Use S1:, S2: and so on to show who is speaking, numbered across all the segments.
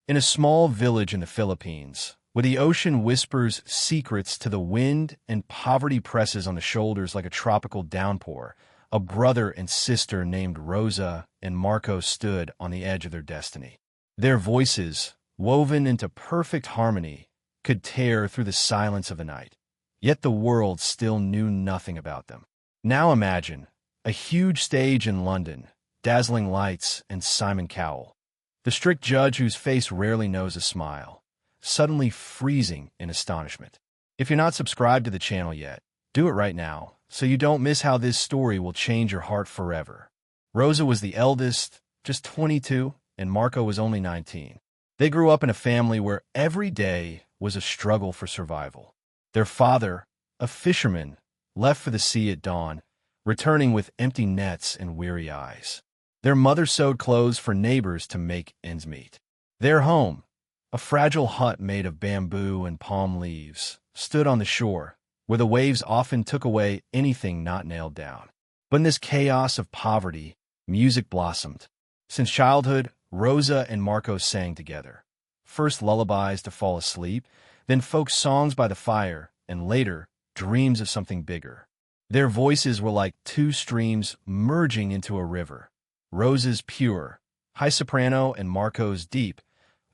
S1: In a small village in the Philippines, where the ocean whispers secrets to the wind and poverty presses on the shoulders like a tropical downpour, a brother and sister named Rosa and Marco stood on the edge of their destiny. Their voices, woven into perfect harmony, could tear through the silence of the night. Yet the world still knew nothing about them. Now imagine a huge stage in London, dazzling lights, and Simon Cowell, the strict judge whose face rarely knows a smile, suddenly freezing in astonishment. If you're not subscribed to the channel yet, do it right now, so you don't miss how this story will change your heart forever. Rosa was the eldest, just 22, and Marco was only 19. They grew up in a family where every day was a struggle for survival. Their father, a fisherman, left for the sea at dawn, returning with empty nets and weary eyes. Their mother sewed clothes for neighbors to make ends meet. Their home, a fragile hut made of bamboo and palm leaves, stood on the shore, where the waves often took away anything not nailed down. But in this chaos of poverty, music blossomed. Since childhood, Rosa and Marco sang together. First lullabies to fall asleep, then folk songs by the fire, and later, dreams of something bigger. Their voices were like two streams merging into a river. Rosa's pure, high soprano, and Marco's deep,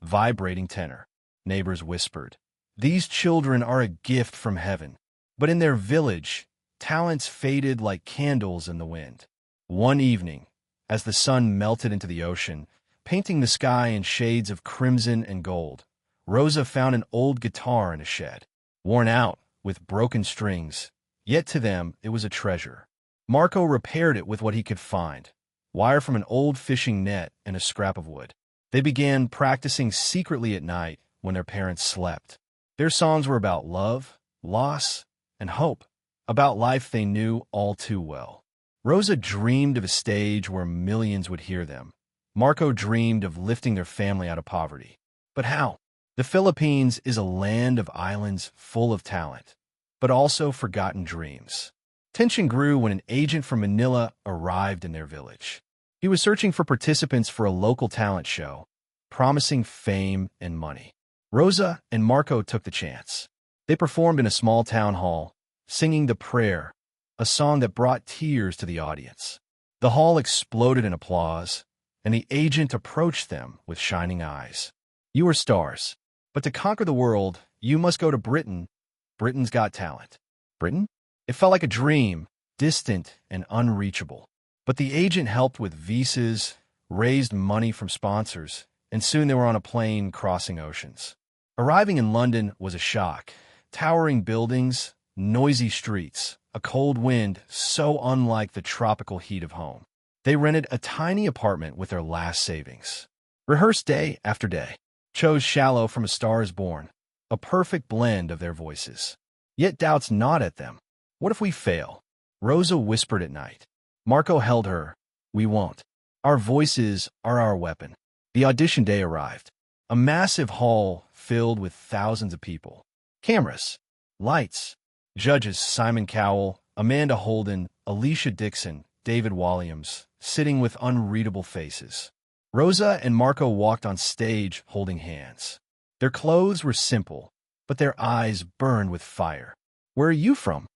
S1: vibrating tenor. Neighbors whispered, "These children are a gift from heaven." But in their village, talents faded like candles in the wind. One evening, as the sun melted into the ocean, painting the sky in shades of crimson and gold, Rosa found an old guitar in a shed, worn out, with broken strings, yet to them it was a treasure. Marco repaired it with what he could find, wire from an old fishing net and a scrap of wood. They began practicing secretly at night when their parents slept. Their songs were about love, loss, and hope, about life they knew all too well. Rosa dreamed of a stage where millions would hear them. Marco dreamed of lifting their family out of poverty. But how? The Philippines is a land of islands full of talent, but also forgotten dreams. Tension grew when an agent from Manila arrived in their village. He was searching for participants for a local talent show, promising fame and money. Rosa and Marco took the chance. They performed in a small town hall, singing The Prayer, a song that brought tears to the audience. The hall exploded in applause, and the agent approached them with shining eyes. "You are stars, but to conquer the world, you must go to Britain. Britain's Got Talent." Britain? It felt like a dream, distant and unreachable. But the agent helped with visas, raised money from sponsors, and soon they were on a plane crossing oceans. Arriving in London was a shock. Towering buildings, noisy streets, a cold wind so unlike the tropical heat of home. They rented a tiny apartment with their last savings. Rehearsed day after day. Chose Shallow from A Star Is Born, a perfect blend of their voices. Yet doubts gnawed at them. What if we fail? Rosa whispered at night. Marco held her. We won't. Our voices are our weapon. The audition day arrived. A massive hall filled with thousands of people. Cameras, lights, judges Simon Cowell, Amanda Holden, Alicia Dixon, David Walliams, sitting with unreadable faces. Rosa and Marco walked on stage holding hands. Their clothes were simple, but their eyes burned with fire. "Where are you from?"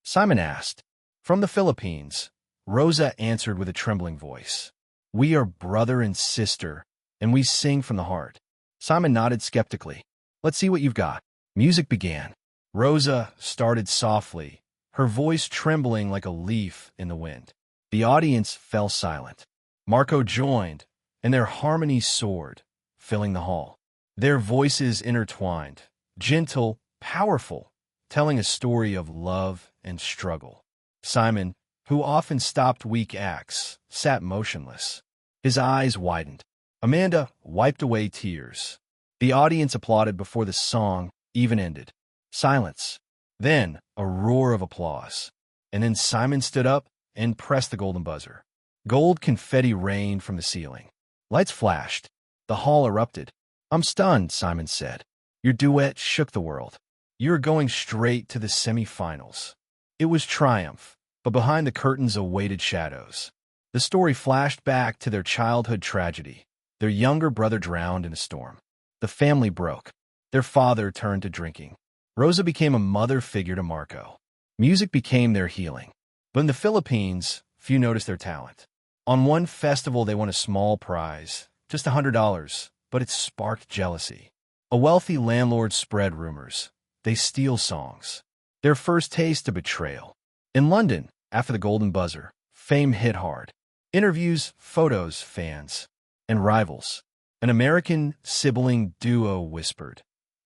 S1: Simon asked. "From the Philippines." Rosa answered with a trembling voice. "We are brother and sister, and we sing from the heart." Simon nodded skeptically. "Let's see what you've got." Music began. Rosa started softly, her voice trembling like a leaf in the wind. The audience fell silent. Marco joined, and their harmony soared, filling the hall. Their voices intertwined, gentle, powerful, telling a story of love and struggle. Simon, who often stopped weak acts, sat motionless. His eyes widened. Amanda wiped away tears. The audience applauded before the song even ended. Silence. Then a roar of applause. And then Simon stood up and pressed the golden buzzer. Gold confetti rained from the ceiling. Lights flashed. The hall erupted. "I'm stunned," Simon said. "Your duet shook the world. You're going straight to the semifinals." It was triumph, but behind the curtains awaited shadows. The story flashed back to their childhood tragedy. Their younger brother drowned in a storm. The family broke. Their father turned to drinking. Rosa became a mother figure to Marco. Music became their healing. But in the Philippines, few noticed their talent. On one festival, they won a small prize, just $100, but it sparked jealousy. A wealthy landlord spread rumors. They steal songs. Their first taste of betrayal. In London, after the Golden Buzzer, fame hit hard. Interviews, photos, fans, and rivals. An American sibling duo whispered,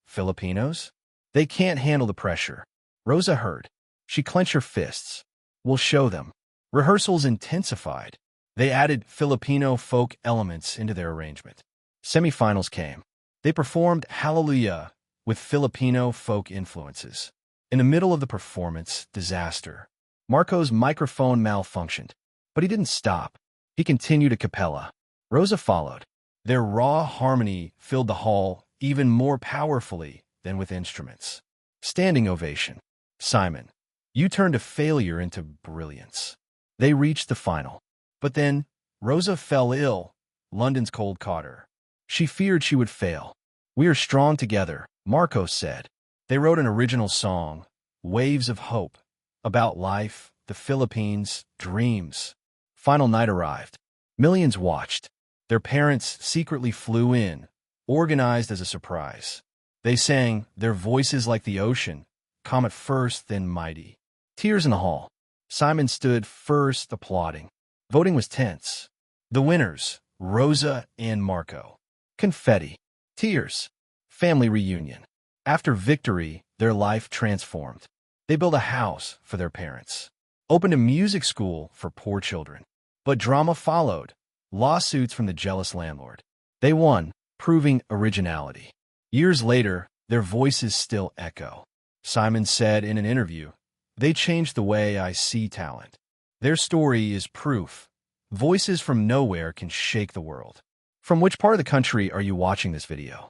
S1: "Filipinos? They can't handle the pressure." Rosa heard. She clenched her fists. "We'll show them." Rehearsals intensified. They added Filipino folk elements into their arrangement. Semifinals came. They performed Hallelujah with Filipino folk influences. In the middle of the performance, disaster. Marco's microphone malfunctioned, but he didn't stop. He continued a cappella. Rosa followed. Their raw harmony filled the hall even more powerfully than with instruments. Standing ovation. "Simon, you turned a failure into brilliance." They reached the final. But then, Rosa fell ill. London's cold caught her. She feared she would fail. "We are strong together," Marco said. They wrote an original song, Waves of Hope, about life, the Philippines, dreams. Final night arrived. Millions watched. Their parents secretly flew in, organized as a surprise. They sang, their voices like the ocean, calm at first, then mighty. Tears in the hall. Simon stood first, applauding. Voting was tense. The winners, Rosa and Marco. Confetti. Tears. Family reunion. After victory, their life transformed. They built a house for their parents. Opened a music school for poor children. But drama followed. Lawsuits from the jealous landlord. They won, proving originality. Years later, their voices still echo. Simon said in an interview, "They changed the way I see talent." Their story is proof. Voices from nowhere can shake the world. From which part of the country are you watching this video?